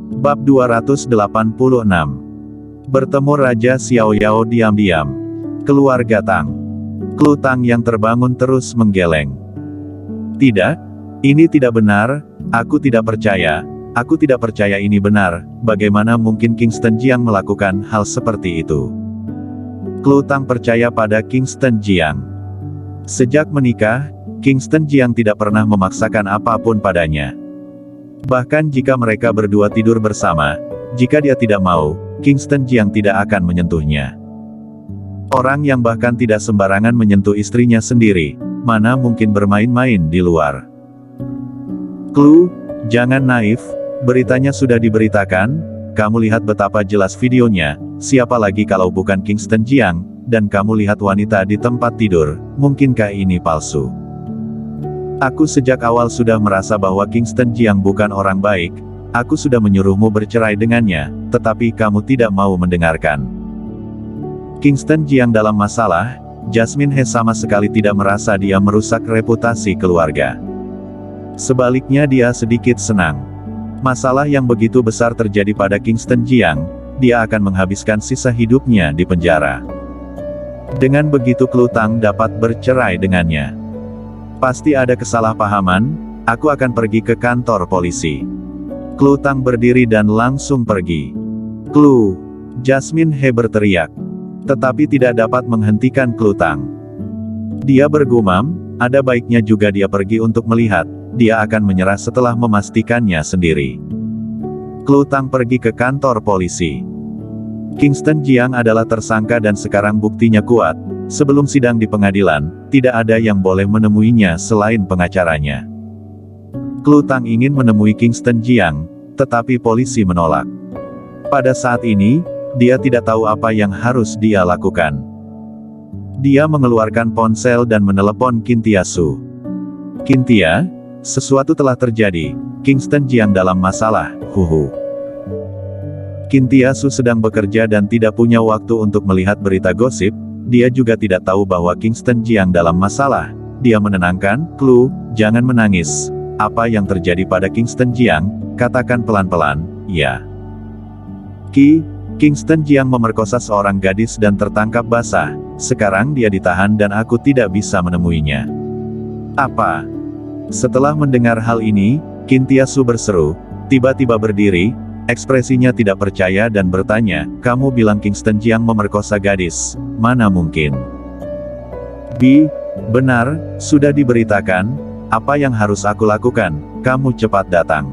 Bab 286. Bertemu Raja Xiaoyao diam-diam. Keluarga Tang. Klu Tang yang terbangun terus menggeleng. Tidak, ini tidak benar, aku tidak percaya ini benar, bagaimana mungkin Kingston Jiang melakukan hal seperti itu? Klu Tang percaya pada Kingston Jiang. Sejak menikah, Kingston Jiang tidak pernah memaksakan apapun padanya. Bahkan jika mereka berdua tidur bersama, jika dia tidak mau, Kingston Jiang tidak akan menyentuhnya. Orang yang bahkan tidak sembarangan menyentuh istrinya sendiri, mana mungkin bermain-main di luar. Klu, jangan naif, beritanya sudah diberitakan, kamu lihat betapa jelas videonya, siapa lagi kalau bukan Kingston Jiang, dan kamu lihat wanita di tempat tidur, mungkinkah ini palsu? Aku sejak awal sudah merasa bahwa Kingston Jiang bukan orang baik, aku sudah menyuruhmu bercerai dengannya, tetapi kamu tidak mau mendengarkan. Kingston Jiang dalam masalah, Jasmine He sama sekali tidak merasa dia merusak reputasi keluarga. Sebaliknya dia sedikit senang. Masalah yang begitu besar terjadi pada Kingston Jiang, dia akan menghabiskan sisa hidupnya di penjara. Dengan begitu Klu Tang dapat bercerai dengannya. Pasti ada kesalahpahaman, aku akan pergi ke kantor polisi. Klu Tang berdiri dan langsung pergi. Klu, Jasmine He berteriak. Tetapi tidak dapat menghentikan Klu Tang. Dia bergumam, ada baiknya juga dia pergi untuk melihat, dia akan menyerah setelah memastikannya sendiri. Klu Tang pergi ke kantor polisi. Kingston Jiang adalah tersangka dan sekarang buktinya kuat, sebelum sidang di pengadilan, tidak ada yang boleh menemuinya selain pengacaranya. Klu Tang ingin menemui Kingston Jiang, tetapi polisi menolak. Pada saat ini, dia tidak tahu apa yang harus dia lakukan. Dia mengeluarkan ponsel dan menelepon Kintia Su. Kintia, sesuatu telah terjadi, Kingston Jiang dalam masalah, huhu. Kintia Su sedang bekerja dan tidak punya waktu untuk melihat berita gosip, dia juga tidak tahu bahwa Kingston Jiang dalam masalah. Dia menenangkan, Klu, jangan menangis. Apa yang terjadi pada Kingston Jiang, katakan pelan-pelan, ya. Kingston Jiang memerkosa seorang gadis dan tertangkap basah, sekarang dia ditahan dan aku tidak bisa menemuinya. Apa? Setelah mendengar hal ini, Kintia Su berseru, tiba-tiba berdiri, ekspresinya tidak percaya dan bertanya, kamu bilang Kingston Jiang memerkosa gadis, mana mungkin? Benar, sudah diberitakan, apa yang harus aku lakukan, kamu cepat datang.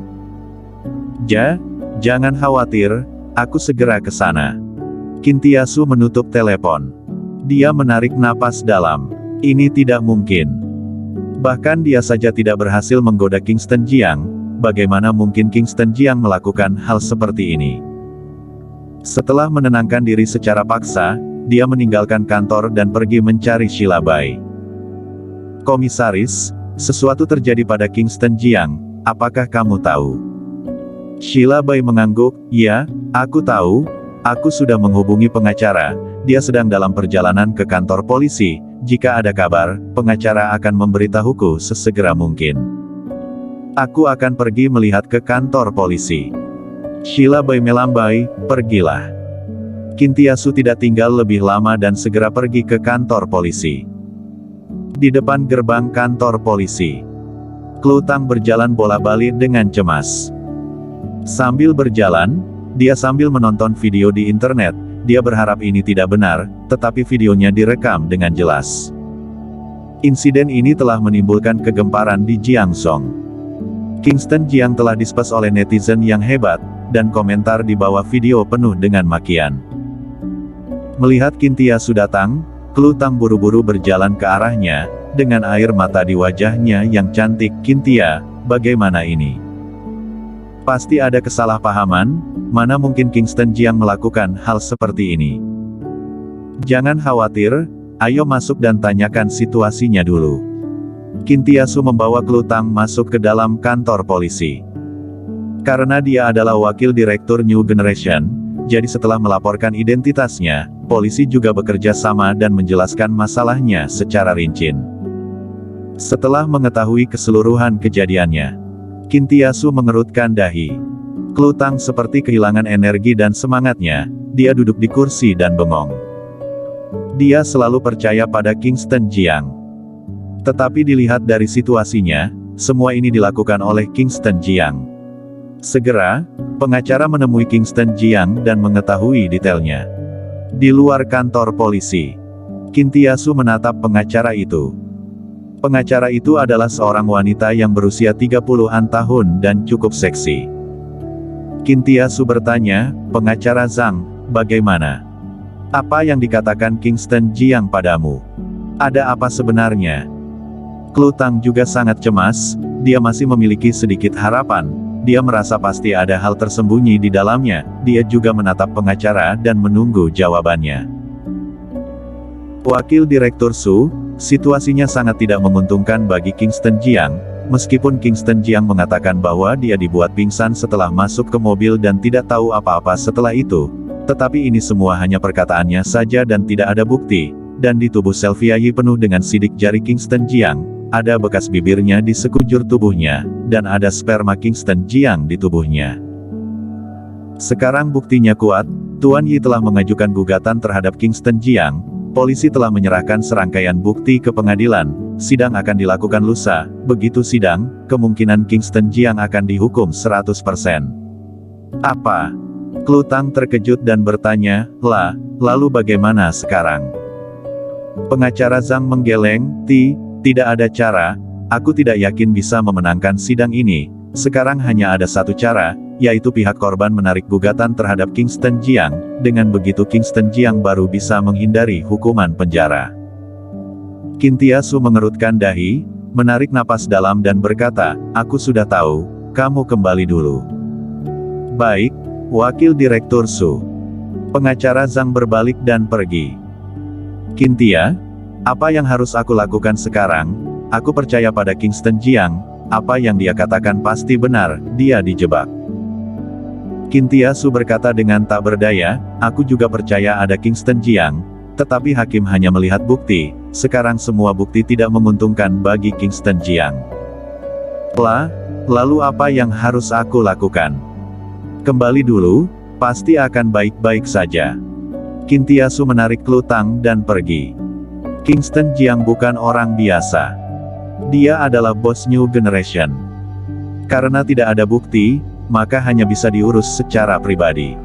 Jangan khawatir, aku segera ke sana. Kintia Su menutup telepon. Dia menarik napas dalam. Ini tidak mungkin. Bahkan dia saja tidak berhasil menggoda Kingston Jiang, bagaimana mungkin Kingston Jiang melakukan hal seperti ini? Setelah menenangkan diri secara paksa, dia meninggalkan kantor dan pergi mencari Sheila Bai. Komisaris, sesuatu terjadi pada Kingston Jiang, apakah kamu tahu? Sheila Bai mengangguk, ya, aku tahu, aku sudah menghubungi pengacara, dia sedang dalam perjalanan ke kantor polisi, jika ada kabar, pengacara akan memberitahuku sesegera mungkin. Aku akan pergi melihat ke kantor polisi. Sheila Bai melambai, pergilah. Kintia Su tidak tinggal lebih lama dan segera pergi ke kantor polisi. Di depan gerbang kantor polisi, Klu Tang berjalan bola-balik dengan cemas. Sambil berjalan, dia sambil menonton video di internet, dia berharap ini tidak benar, tetapi videonya direkam dengan jelas. Insiden ini telah menimbulkan kegemparan di Jiangzhou. Kingston Jiang telah dispes oleh netizen yang hebat, dan komentar di bawah video penuh dengan makian. Melihat Kintia Su datang, Klu Tang buru-buru berjalan ke arahnya, dengan air mata di wajahnya yang cantik. Kintia, bagaimana ini? Pasti ada kesalahpahaman, mana mungkin Kingston Jiang melakukan hal seperti ini. Jangan khawatir, ayo masuk dan tanyakan situasinya dulu. Kintia Su membawa Klu Tang masuk ke dalam kantor polisi. Karena dia adalah wakil direktur New Generation, jadi setelah melaporkan identitasnya, polisi juga bekerja sama dan menjelaskan masalahnya secara rinci. Setelah mengetahui keseluruhan kejadiannya, Kintia Su mengerutkan dahi. Klu Tang seperti kehilangan energi dan semangatnya, dia duduk di kursi dan bengong. Dia selalu percaya pada Kingston Jiang. Tetapi dilihat dari situasinya, semua ini dilakukan oleh Kingston Jiang. Segera, pengacara menemui Kingston Jiang dan mengetahui detailnya. Di luar kantor polisi, Qin Tiasu menatap pengacara itu. Pengacara itu adalah seorang wanita yang berusia 30-an tahun dan cukup seksi. Qin Tiasu bertanya, "Pengacara Zhang, bagaimana? Apa yang dikatakan Kingston Jiang padamu? Ada apa sebenarnya?" Klu Tang juga sangat cemas, dia masih memiliki sedikit harapan, dia merasa pasti ada hal tersembunyi di dalamnya, dia juga menatap pengacara dan menunggu jawabannya. Wakil Direktur Su, situasinya sangat tidak menguntungkan bagi Kingston Jiang, meskipun Kingston Jiang mengatakan bahwa dia dibuat pingsan setelah masuk ke mobil dan tidak tahu apa-apa setelah itu, tetapi ini semua hanya perkataannya saja dan tidak ada bukti, dan di tubuh Sylvia Yi penuh dengan sidik jari Kingston Jiang, ada bekas bibirnya di sekujur tubuhnya, dan ada sperma Kingston Jiang di tubuhnya. Sekarang buktinya kuat, Tuan Yi telah mengajukan gugatan terhadap Kingston Jiang, polisi telah menyerahkan serangkaian bukti ke pengadilan, sidang akan dilakukan lusa, begitu sidang, kemungkinan Kingston Jiang akan dihukum 100%. Apa? Klu Tang terkejut dan bertanya, lalu bagaimana sekarang? Pengacara Zhang menggeleng, tidak ada cara, aku tidak yakin bisa memenangkan sidang ini, sekarang hanya ada satu cara, yaitu pihak korban menarik gugatan terhadap Kingston Jiang, dengan begitu Kingston Jiang baru bisa menghindari hukuman penjara. Qin Tiasu mengerutkan dahi, menarik napas dalam dan berkata, "Aku sudah tahu, kamu kembali dulu." "Baik, Wakil Direktur Su." Pengacara Zhang berbalik dan pergi. "Qin Tia, apa yang harus aku lakukan sekarang? Aku percaya pada Kingston Jiang, apa yang dia katakan pasti benar, dia dijebak." Qin Tiasu berkata dengan tak berdaya, "Aku juga percaya ada Kingston Jiang, tetapi hakim hanya melihat bukti, sekarang semua bukti tidak menguntungkan bagi Kingston Jiang. Lalu apa yang harus aku lakukan? Kembali dulu, pasti akan baik-baik saja." Qin Tiasu menarik Klu Tang dan pergi. Kingston Jiang bukan orang biasa. Dia adalah bos New Generation. Karena tidak ada bukti, maka hanya bisa diurus secara pribadi.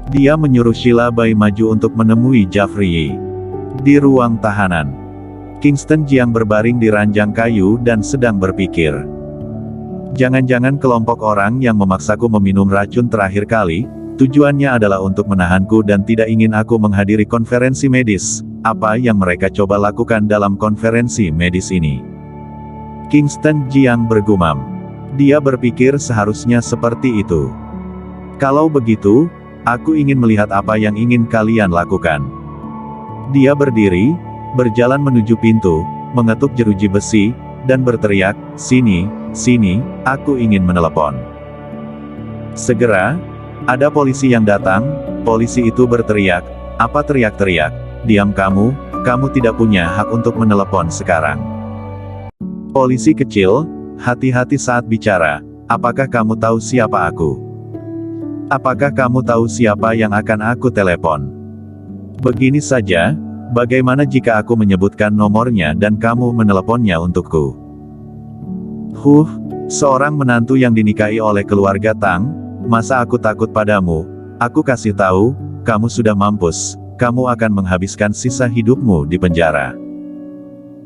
Dia menyuruh Sheila Bai maju untuk menemui Jeffrey Yi. Di ruang tahanan, Kingston Jiang berbaring di ranjang kayu dan sedang berpikir. Jangan-jangan kelompok orang yang memaksaku meminum racun terakhir kali, tujuannya adalah untuk menahanku dan tidak ingin aku menghadiri konferensi medis. Apa yang mereka coba lakukan dalam konferensi medis ini? Kingston Jiang bergumam. Dia berpikir seharusnya seperti itu. Kalau begitu, aku ingin melihat apa yang ingin kalian lakukan. Dia berdiri, berjalan menuju pintu, mengetuk jeruji besi, dan berteriak, sini, aku ingin menelepon." Segera, ada polisi yang datang, polisi itu berteriak, "Apa teriak-teriak? Diam kamu tidak punya hak untuk menelepon sekarang." Polisi kecil, hati-hati saat bicara, apakah kamu tahu siapa aku? Apakah kamu tahu siapa yang akan aku telepon? Begini saja, bagaimana jika aku menyebutkan nomornya dan kamu meneleponnya untukku? Seorang menantu yang dinikahi oleh keluarga Tang, masa aku takut padamu? Aku kasih tahu, kamu sudah mampus, kamu akan menghabiskan sisa hidupmu di penjara.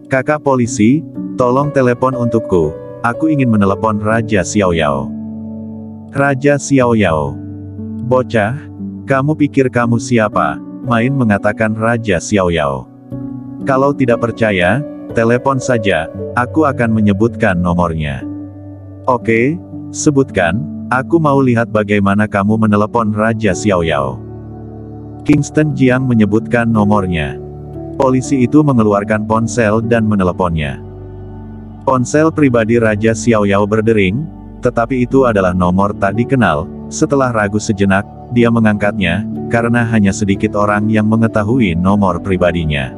Kakak polisi, tolong telepon untukku, aku ingin menelepon Raja Xiaoyao. Raja Xiaoyao. Bocah, kamu pikir kamu siapa, main mengatakan Raja Xiaoyao. Kalau tidak percaya, telepon saja, aku akan menyebutkan nomornya. Oke, sebutkan, aku mau lihat bagaimana kamu menelepon Raja Xiaoyao. Kingston Jiang menyebutkan nomornya. Polisi itu mengeluarkan ponsel dan meneleponnya. Ponsel pribadi Raja Xiaoyao berdering, tetapi itu adalah nomor tak dikenal. Setelah ragu sejenak, dia mengangkatnya, karena hanya sedikit orang yang mengetahui nomor pribadinya.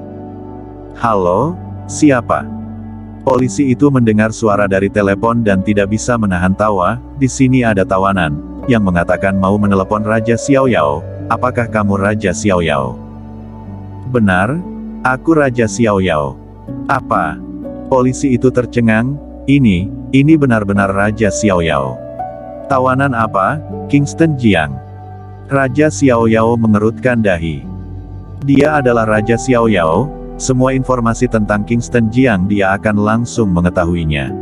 "Halo, siapa?" Polisi itu mendengar suara dari telepon dan tidak bisa menahan tawa. "Di sini ada tawanan, yang mengatakan mau menelepon Raja Xiaoyao. Apakah kamu Raja Xiaoyao? Benar, aku Raja Xiaoyao. Apa? Polisi itu tercengang, ini benar-benar Raja Xiaoyao. Tawanan apa, Kingston Jiang? Raja Xiaoyao mengerutkan dahi. Dia adalah Raja Xiaoyao, semua informasi tentang Kingston Jiang dia akan langsung mengetahuinya.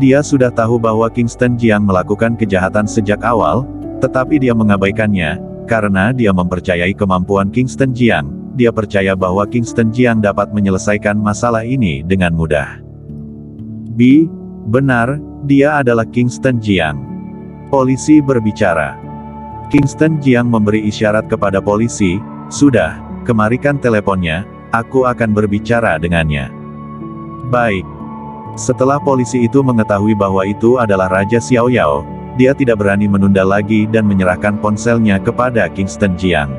Dia sudah tahu bahwa Kingston Jiang melakukan kejahatan sejak awal, tetapi dia mengabaikannya, karena dia mempercayai kemampuan Kingston Jiang. Dia percaya bahwa Kingston Jiang dapat menyelesaikan masalah ini dengan mudah. Benar, dia adalah Kingston Jiang. Polisi berbicara. Kingston Jiang memberi isyarat kepada polisi, sudah, kemarikan teleponnya, aku akan berbicara dengannya. Baik. Setelah polisi itu mengetahui bahwa itu adalah Raja Xiaoyao, dia tidak berani menunda lagi dan menyerahkan ponselnya kepada Kingston Jiang.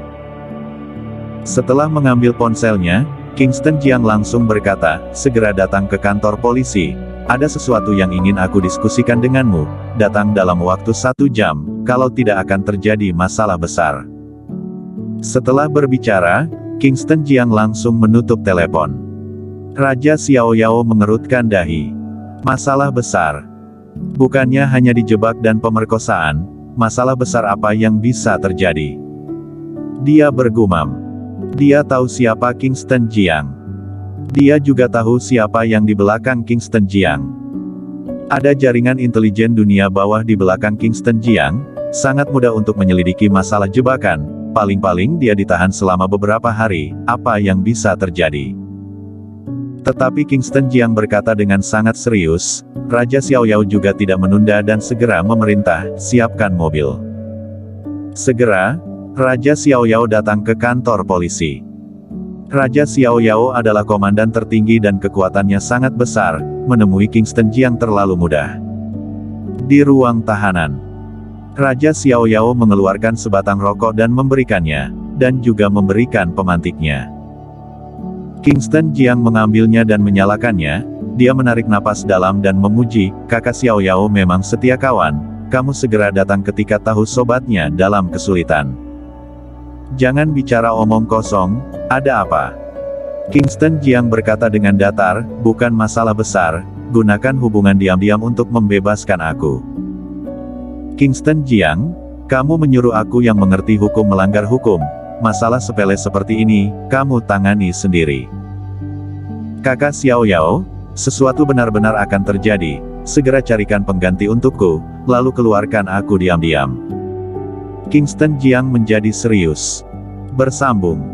Setelah mengambil ponselnya, Kingston Jiang langsung berkata, segera datang ke kantor polisi. Ada sesuatu yang ingin aku diskusikan denganmu, datang dalam waktu 1 jam, kalau tidak akan terjadi masalah besar. Setelah berbicara, Kingston Jiang langsung menutup telepon. Raja Xiaoyao mengerutkan dahi. Masalah besar. Bukannya hanya dijebak dan pemerkosaan, masalah besar apa yang bisa terjadi? Dia bergumam. Dia tahu siapa Kingston Jiang. Dia juga tahu siapa yang di belakang Kingston Jiang. Ada jaringan intelijen dunia bawah di belakang Kingston Jiang, sangat mudah untuk menyelidiki masalah jebakan, paling-paling dia ditahan selama beberapa hari, apa yang bisa terjadi? Tetapi Kingston Jiang berkata dengan sangat serius, Raja Xiaoyao juga tidak menunda dan segera memerintah, siapkan mobil. Segera, Raja Xiaoyao datang ke kantor polisi. Raja Xiaoyao adalah komandan tertinggi dan kekuatannya sangat besar, menemui Kingston Jiang terlalu mudah. Di ruang tahanan, Raja Xiaoyao mengeluarkan sebatang rokok dan memberikannya, dan juga memberikan pemantiknya. Kingston Jiang mengambilnya dan menyalakannya, dia menarik napas dalam dan memuji, kakak Xiaoyao memang setia kawan, kamu segera datang ketika tahu sobatnya dalam kesulitan. Jangan bicara omong kosong, ada apa? Kingston Jiang berkata dengan datar, bukan masalah besar, gunakan hubungan diam-diam untuk membebaskan aku. Kingston Jiang, kamu menyuruh aku yang mengerti hukum melanggar hukum. Masalah sepele seperti ini, kamu tangani sendiri. Kakak Xiaoyao, sesuatu benar-benar akan terjadi, segera carikan pengganti untukku, lalu keluarkan aku diam-diam. Kingston Jiang menjadi serius. Bersambung.